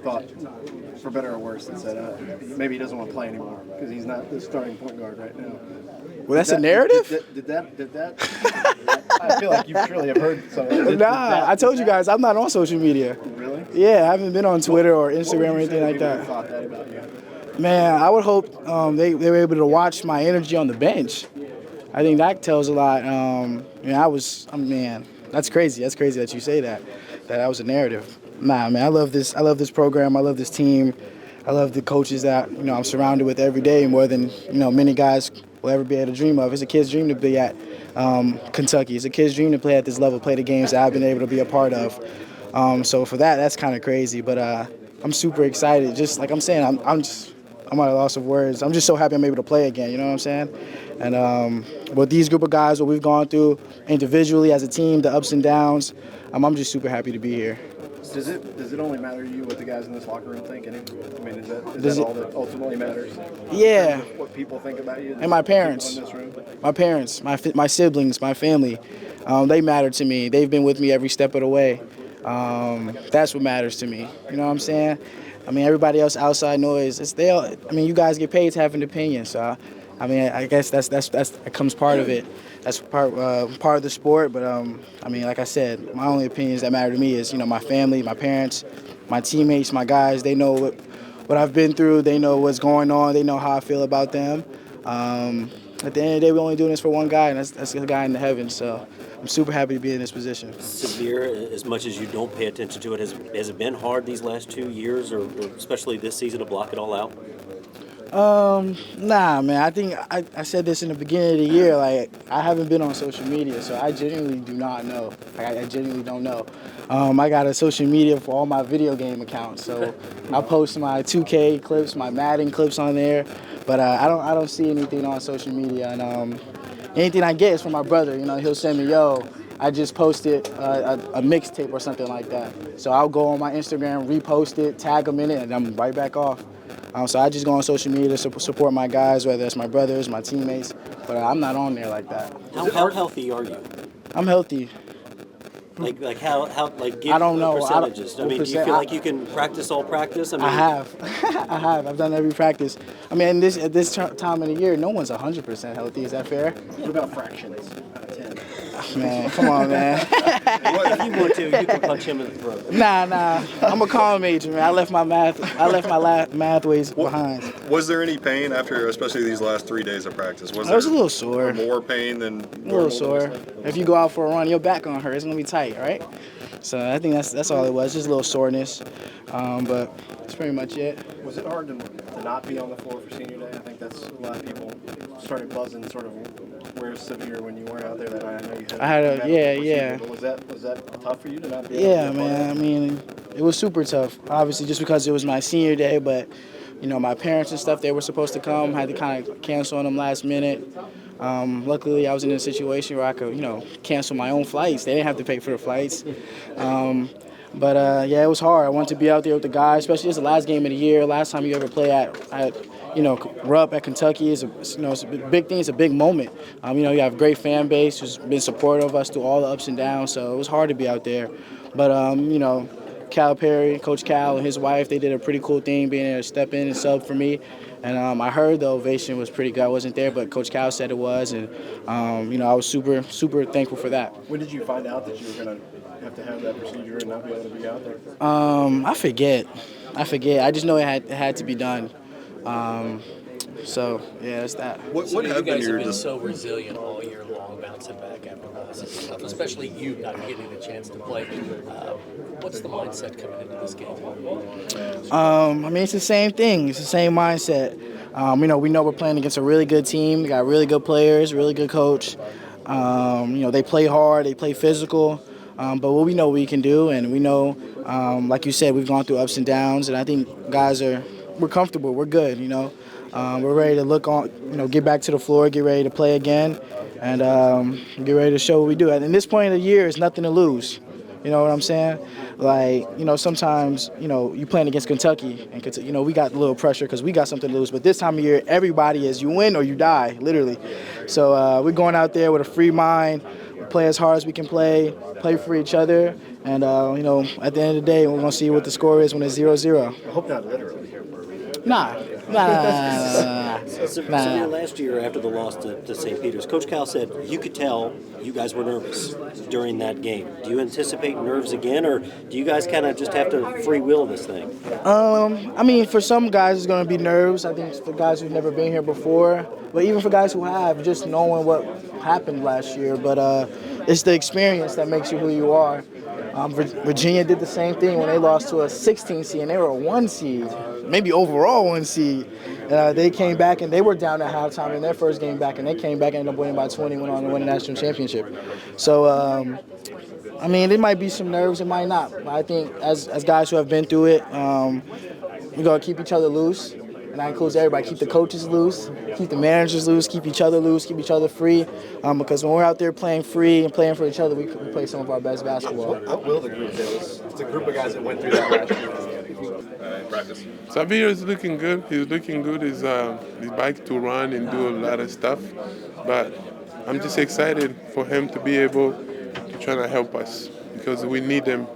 thought, for better or worse, that said maybe he doesn't want to play anymore because he's not the starting point guard right now. Well, that's a narrative? Did that? I feel like you surely have heard something. I told you guys, I'm not on social media. Really? Yeah, I haven't been on Twitter or Instagram or anything like that. Thought that about you? Man, I would hope they were able to watch my energy on the bench. I think that tells a lot. That's crazy. That's crazy that you say that. That was a narrative. Nah, man, I love this program. I love this team. I love the coaches that I'm surrounded with every day more than many guys will ever be able to dream of. It's a kid's dream to be at Kentucky. It's a kid's dream to play at this level, play the games that I've been able to be a part of. So for that's kind of crazy. But I'm super excited. Just like I'm saying, I'm at a loss of words. I'm just so happy I'm able to play again. You know what I'm saying? And with these group of guys, what we've gone through individually as a team, the ups and downs, I'm just super happy to be here. Does it only matter to you what the guys in this locker room think? I mean, is that all that ultimately matters? Yeah. What people think about you? And my parents. In this room? My parents, my siblings, my family, they matter to me. They've been with me every step of the way. That's what matters to me. You know what I'm saying? I mean, everybody else outside noise. You guys get paid to have an opinion, so I guess that comes part of it. That's part of the sport. But like I said, my only opinions that matter to me is my family, my parents, my teammates, my guys. They know what I've been through. They know what's going on. They know how I feel about them. At the end of the day, we're only doing this for one guy, and that's the guy in the heavens. So I'm super happy to be in this position. Shavir, as much as you don't pay attention to it, has it been hard these last 2 years, or especially this season, to block it all out? Nah, man. I think I said this in the beginning of the year. Like, I haven't been on social media, so I genuinely do not know. I genuinely don't know. I got a social media for all my video game accounts, so I post my 2K clips, my Madden clips on there. But I don't see anything on social media, and anything I get is from my brother. He'll send me, I just posted a mixtape or something like that. So I'll go on my Instagram, repost it, tag them in it, and I'm right back off. So I just go on social media to support my guys, whether it's my brothers, my teammates, but I'm not on there like that. How healthy are you? I'm healthy. Like how give I don't know. percentages. Do you feel like you can practice all practice? I have. I've done every practice. At this time of the year, no one's 100% healthy. Is that fair? What about fractions out of 10? Man, come on, man. If you want to, you can punch him in the throat. Nah. I'm a comm major, man. I left my math ways behind. Was there any pain after, especially these last 3 days of practice? I was a little sore. More pain than a little sore. If you go out for a run, your back gonna hurt. It's gonna be tight, right? So I think that's all it was. Just a little soreness, but that's pretty much it. Was it hard to not be on the floor for senior day? I think that's a lot of people started buzzing. Sort of, where's Shavir when you weren't out there that night? I know you had. Yeah. But was that tough for you to not be? Yeah, man. It was super tough. Obviously, just because it was my senior day, but my parents and stuff, they were supposed to come. Had to kind of cancel on them last minute. Luckily, I was in a situation where I could, cancel my own flights. They didn't have to pay for the flights. But it was hard. I wanted to be out there with the guys, especially it's the last game of the year. Last time you ever play at Rupp at Kentucky is it's a big thing. It's a big moment. You have a great fan base who's been supportive of us through all the ups and downs. So it was hard to be out there. But Cal Perry, Coach Cal, and his wife, they did a pretty cool thing, being able to step in and sub for me. And I heard the ovation was pretty good. I wasn't there, but Coach Cal said it was, and I was super, super thankful for that. When did you find out that you were going to have that procedure and not be able to be out there? I forget. I just know it had to be done. So yeah, that's that. What you guys have been so resilient all year long, bouncing back after losses and stuff, especially you not getting a chance to play. What's the mindset coming into this game? It's the same thing. It's the same mindset. We know we're playing against a really good team. We got really good players, really good coach. They play hard, they play physical. But we know we can do, and we know, like you said, we've gone through ups and downs, and I think guys we're comfortable, we're good, We're ready to look on, get back to the floor, get ready to play again, and get ready to show what we do. And at this point of the year, it's nothing to lose. You know what I'm saying? Like, sometimes, you playing against Kentucky, and we got a little pressure because we got something to lose. But this time of year, everybody is you win or you die, literally. So we're going out there with a free mind, play as hard as we can play for each other, and at the end of the day, we're gonna see what the score is when it's 0-0. I hope not literally here. Nah. Shavir, last year after the loss to St. Peter's, Coach Cal said you could tell you guys were nervous during that game. Do you anticipate nerves again, or do you guys kind of just have to free will this thing? I mean, for some guys, it's going to be nerves. I think for guys who've never been here before, but even for guys who have, just knowing what happened last year. But it's the experience that makes you who you are. Virginia did the same thing when they lost to a 16 seed, and they were a 1 seed, maybe overall 1 seed. They came back, and they were down at halftime in their first game back, and they came back and ended up winning by 20, went on to win the national championship. So, I mean, there might be some nerves, it might not. But I think as guys who have been through it, we're going to keep each other loose. And that includes everybody. Keep the coaches loose, keep the managers loose, keep each other loose, keep each other free. Because when we're out there playing free and playing for each other, we play some of our best basketball. What will the group do? It's a group of guys that went through that last year. Practice. Shavir is looking good. He's looking good. He's back to run and do a lot of stuff. But I'm just excited for him to be able to try to help us because we need him.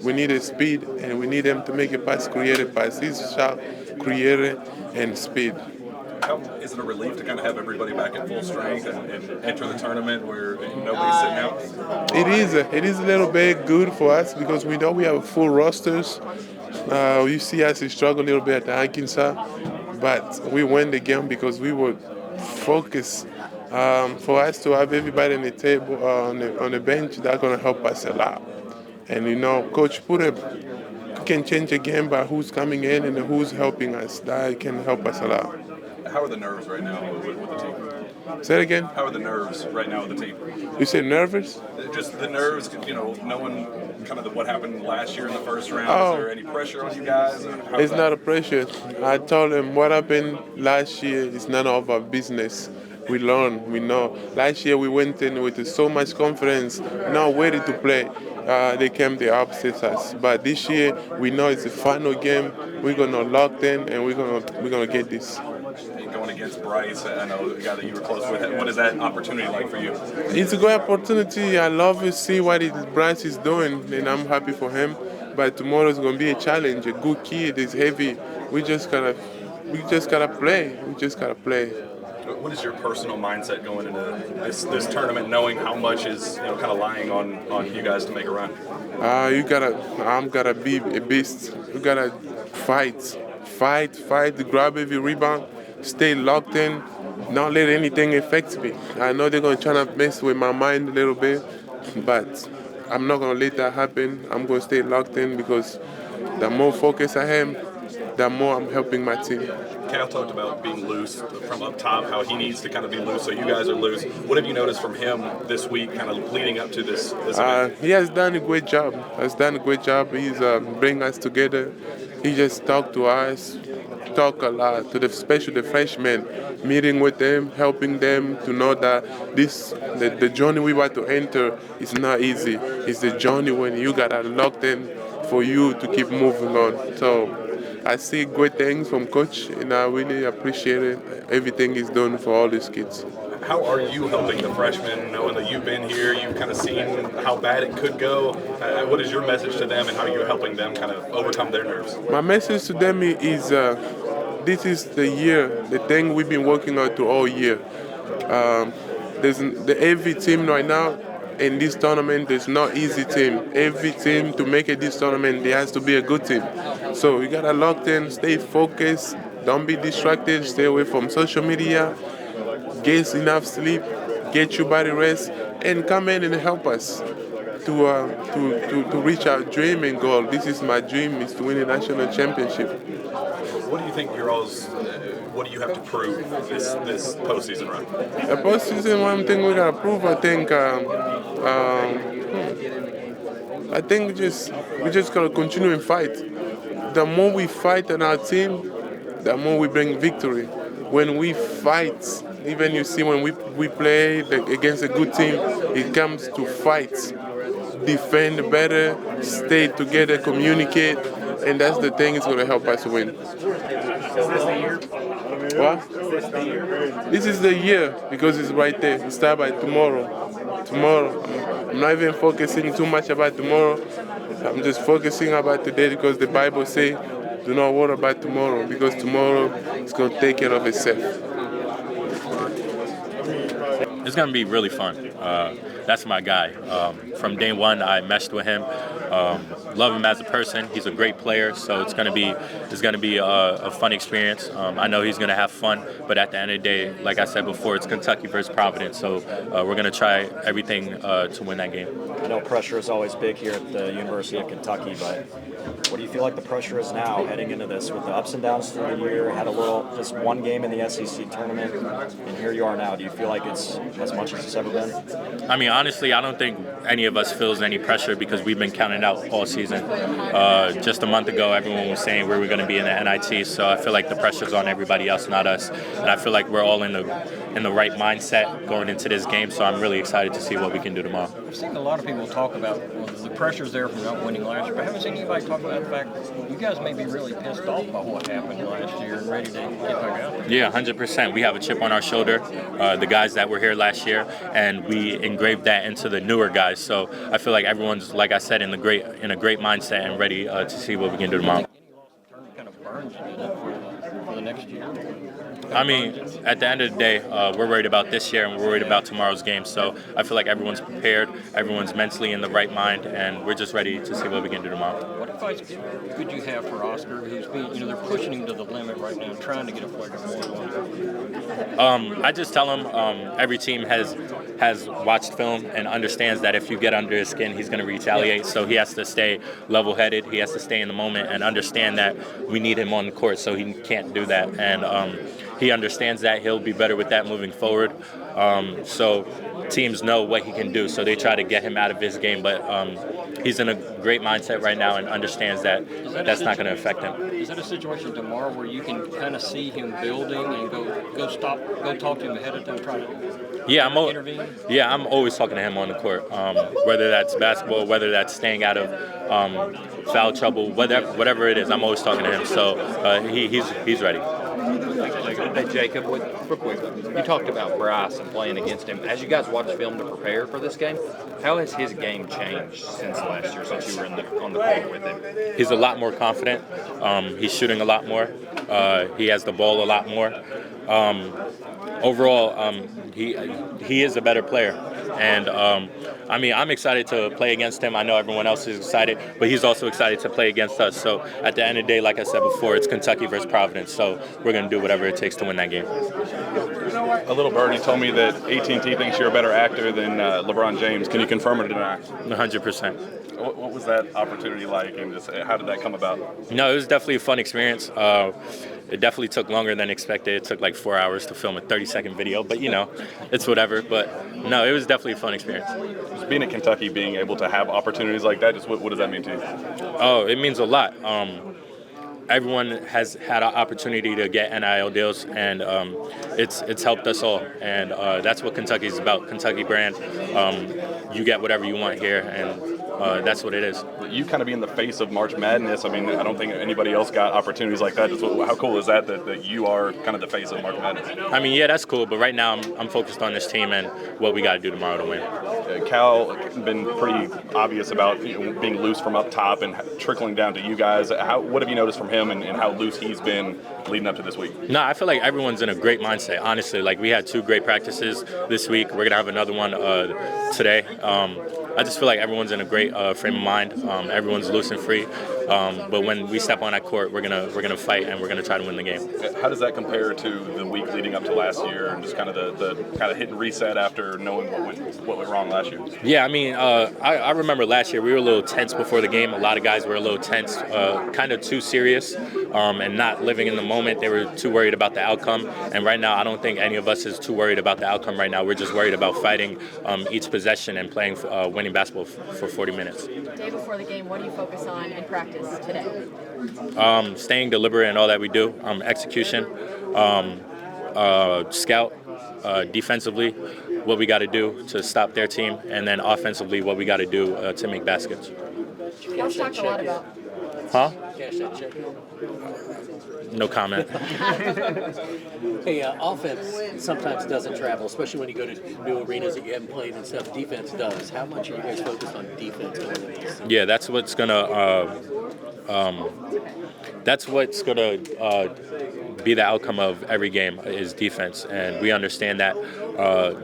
We need his speed and we need him to make a pass, create a pass. He's sharp, creator, and speed. Is it a relief to kind of have everybody back at full strength and enter the tournament where nobody's sitting out? It is a little bit good for us because we know we have full rosters. You see us struggle a little bit at the Arkansas, but we won the game because we were focused. For us to have everybody on the table, on the bench, that's going to help us a lot. And Coach can change a game by who's coming in and who's helping us. That can help us a lot. How are the nerves right now with the team? Say it again? How are the nerves right now with the team? You say nervous? Just the nerves, knowing kind of what happened last year in the first round. Oh. Is there any pressure on you guys? It's not a pressure. I told him what happened last year is none of our business. We learn, we know. Last year we went in with so much confidence, not ready to play. They came, they upset us. But this year we know it's the final game. We're gonna lock in and we're gonna get this. Going against Bryce, I know the guy that you were close with. What is that opportunity like for you? It's a great opportunity. I love to see what Bryce is doing, and I'm happy for him. But tomorrow is gonna be a challenge. A good kid is heavy. We just gotta play. We just gotta play. What is your personal mindset going into this tournament, knowing how much is kind of lying on you guys to make a run? I'm gotta be a beast. You gotta fight, grab every rebound, stay locked in, not let anything affect me. I know they're gonna try to mess with my mind a little bit, but I'm not gonna let that happen. I'm gonna stay locked in because the more focused I am, the more I'm helping my team. Cal talked about being loose from up top, how he needs to kind of be loose, so you guys are loose. What have you noticed from him this week, kind of leading up to this event? He has done a great job. He's bringing us together. He just talked to us, talk a lot, especially the freshmen, meeting with them, helping them to know that the journey we want to enter is not easy. It's the journey when you got locked in for you to keep moving on. So I see great things from Coach, and I really appreciate everything he's done for all these kids. How are you helping the freshmen, knowing that you've been here, you've kind of seen how bad it could go? What is your message to them, and how are you helping them kind of overcome their nerves? My message to them is this is the year, the thing we've been working on to all year. Every team right now in this tournament, there's no easy team. Every team to make it this tournament, there has to be a good team. So you gotta lock in, stay focused, don't be distracted, stay away from social media, get enough sleep, get your body rest, and come in and help us to reach our dream and goal. This is my dream, is to win a national championship. What do you think what do you have to prove this postseason run? The postseason, one thing we gotta prove, I think we just gotta continue and fight. The more we fight on our team, the more we bring victory. When we fight, even you see when we play against a good team, it comes to fight, defend better, stay together, communicate, and that's the thing that's gonna help us win. What? This is the year because it's right there. It starts by tomorrow. about tomorrow. I'm not even focusing too much about tomorrow. I'm just focusing about today because the Bible says, do not worry about tomorrow because tomorrow is going to take care of itself. It's going to be really fun. That's my guy. From day one, I meshed with him. Love him as a person. He's a great player, so it's going to be a fun experience. I know he's going to have fun, but at the end of the day, like I said before, it's Kentucky versus Providence, so we're going to try everything to win that game. I know pressure is always big here at the University of Kentucky, but what do you feel like the pressure is now heading into this with the ups and downs through the year? Had just one game in the SEC tournament, and here you are now. Do you feel like it's as much as it's ever been? I mean, honestly, I don't think any of us feels any pressure because we've been counted out all season. Just a month ago, everyone was saying we were going to be in the NIT, so I feel like the pressure's on everybody else, not us. And I feel like we're all in the right mindset going into this game, so I'm really excited to see what we can do tomorrow. I've seen a lot of people talk about the pressures there from not winning last year, but I haven't seen anybody talk about the fact that you guys may be really pissed off by what happened last year and ready to get back out there. Yeah, 100%. We have a chip on our shoulder, the guys that were here last year, and we engraved that into the newer guys. So I feel like everyone's, like I said, in a great mindset and ready to see what we can do tomorrow. Kind of burns you for the next year. I mean, at the end of the day, we're worried about this year and we're worried about tomorrow's game. So I feel like everyone's prepared, everyone's mentally in the right mind, and we're just ready to see what we can do tomorrow. What advice could you have for Oscar, who's being, they're pushing him to the limit right now, trying to get a flag of one? I just tell him every team has watched film and understands that if you get under his skin, he's going to retaliate. So he has to stay level-headed. He has to stay in the moment and understand that we need him on the court, so he can't do that. And he understands that. He'll be better with that moving forward. So teams know what he can do, so they try to get him out of his game. But he's in a great mindset right now and understands that that's not going to affect him. Is that a situation tomorrow where you can kind of see him building and go talk to him ahead of time, try to intervene? Yeah, I'm always talking to him on the court, whether that's basketball, whether that's staying out of foul trouble, whatever it is. I'm always talking to him, so he's ready. Hey, Jacob, real quick, you talked about Bryce and playing against him. As you guys watch film to prepare for this game, how has his game changed since last year, since you were on the court with him? He's a lot more confident. He's shooting a lot more. He has the ball a lot more. Overall, he is a better player. And, I mean, I'm excited to play against him. I know everyone else is excited, but he's also excited to play against us. So at the end of the day, like I said before, it's Kentucky versus Providence. So we're going to do whatever it takes to win that game. A little birdie told me that AT&T thinks you're a better actor than LeBron James. Can you confirm or deny? 100%. What was that opportunity like, and just how did that come about? No, it was definitely a fun experience. It definitely took longer than expected. It took like 4 hours to film a 30-second video, but it's whatever. But no, it was definitely a fun experience. Just being at Kentucky, being able to have opportunities like that, just what does that mean to you? Oh, it means a lot. Everyone has had an opportunity to get NIL deals, and it's helped us all. And that's what Kentucky is about. Kentucky brand. You get whatever you want here, and that's what it is. You kind of being the face of March Madness. I mean, I don't think anybody else got opportunities like that. Just how cool is that you are kind of the face of March Madness? I mean, yeah, that's cool. But right now, I'm focused on this team and what we got to do tomorrow to win. Cal been pretty obvious about being loose from up top and trickling down to you guys. What have you noticed from him and how loose he's been leading up to this week? No, I feel like everyone's in a great mindset. Honestly, like we had 2 great practices this week. We're gonna have another one today. I just feel like everyone's in a great frame of mind. Everyone's loose and free. But when we step on that court, we're gonna fight and we're gonna try to win the game. How does that compare to the week leading up to last year and just kind of the kind of hit and reset after knowing what went wrong last year? Yeah, I mean, I remember last year we were a little tense before the game. A lot of guys were a little tense, kind of too serious, and not living in the moment. They were too worried about the outcome. And right now, I don't think any of us is too worried about the outcome right now. We're just worried about fighting each possession and playing winning basketball for 40 minutes. Day before the game, what do you focus on in practice today? Staying deliberate in all that we do. Execution, scout, defensively, what we got to do to stop their team, and then offensively, what we got to do to make baskets. Y'all talked a lot about Huh? Cash that check. No comment. Hey, offense sometimes doesn't travel, especially when you go to new arenas that you haven't played and stuff. Defense does. How much are you guys focused on defense going into this season? Yeah, that's what's gonna be the outcome of every game is defense, and we understand that.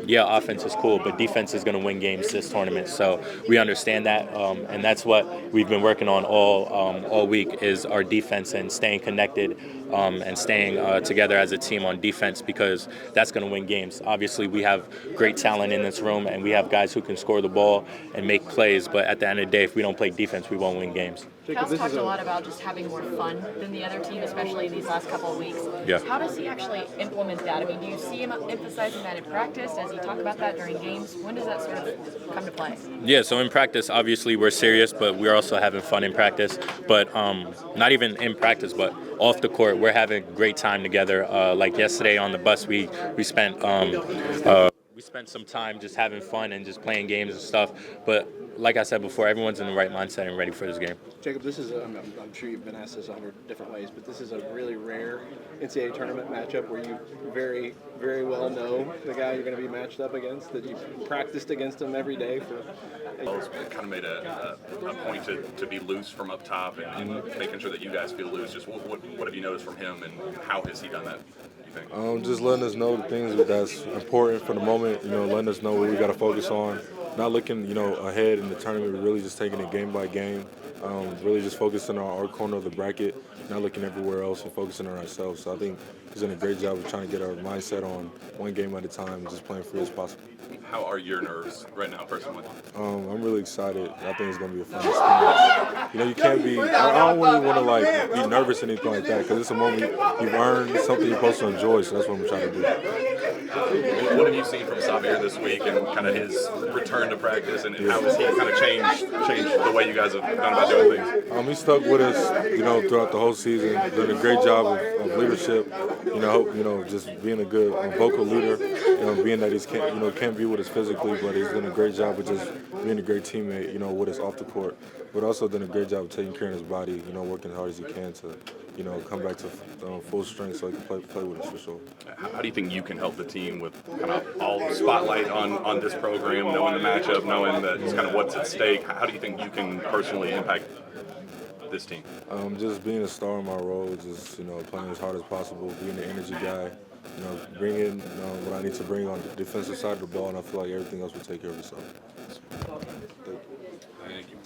Yeah, offense is cool, but defense is going to win games this tournament. So we understand that, and that's what we've been working on all week is our defense and staying connected and staying together as a team on defense, because that's going to win games. Obviously, we have great talent in this room, and we have guys who can score the ball and make plays. But at the end of the day, if we don't play defense, we won't win games. Cal's talked a lot about just having more fun than the other team, especially in these last couple of weeks. Yeah. How does he actually implement that? I mean, do you see him emphasizing that in practice? Does he talk about that during games? When does that sort of come to play? Yeah, so in practice, obviously we're serious, but we're also having fun in practice. But not even in practice, but off the court, we're having a great time together. Like yesterday on the bus, we spent some time just having fun and just playing games and stuff. But like I said before, everyone's in the right mindset and ready for this game. Jacob, this is, I'm sure you've been asked this 100 different ways, but this is a really rare NCAA tournament matchup where you very, very well know the guy you're going to be matched up against, that you've practiced against him every day for. Kind of made a point to be loose from up top and making sure that you guys feel loose. Just what have you noticed from him, and how has he done that? Just letting us know the things that's important for the moment, letting us know what we got to focus on, not looking, ahead in the tournament, really just taking it game by game, really just focusing on our corner of the bracket, not looking everywhere else and focusing on ourselves. So I think he's done a great job of trying to get our mindset on one game at a time and just playing free as possible. How are your nerves right now, personally? I'm really excited. I think it's going to be a fun experience. You can't be, I don't really want to be nervous or anything like that, because it's a moment you've earned, something you're supposed to enjoy, so that's what I'm trying to do. What have you seen from Shavir this week and kind of his return to practice, and how has he kind of changed the way you guys have gone about doing things? He stuck with us, throughout the whole season, done a great job of leadership, just being a good vocal leader, being that he can't be with us physically, but he's done a great job of just being a great teammate, with us off the court, but also done a great job of taking care of his body, working as hard as he can to, come back to full strength so he can play with us for sure. How do you think you can help the team with kind of all the spotlight on this program, knowing the matchup, knowing that it's kind of what's at stake? How do you think you can personally impact this team? Just being a star in my role, just playing as hard as possible, being the energy guy, bringing what I need to bring on the defensive side of the ball, and I feel like everything else will take care of itself. Thank you.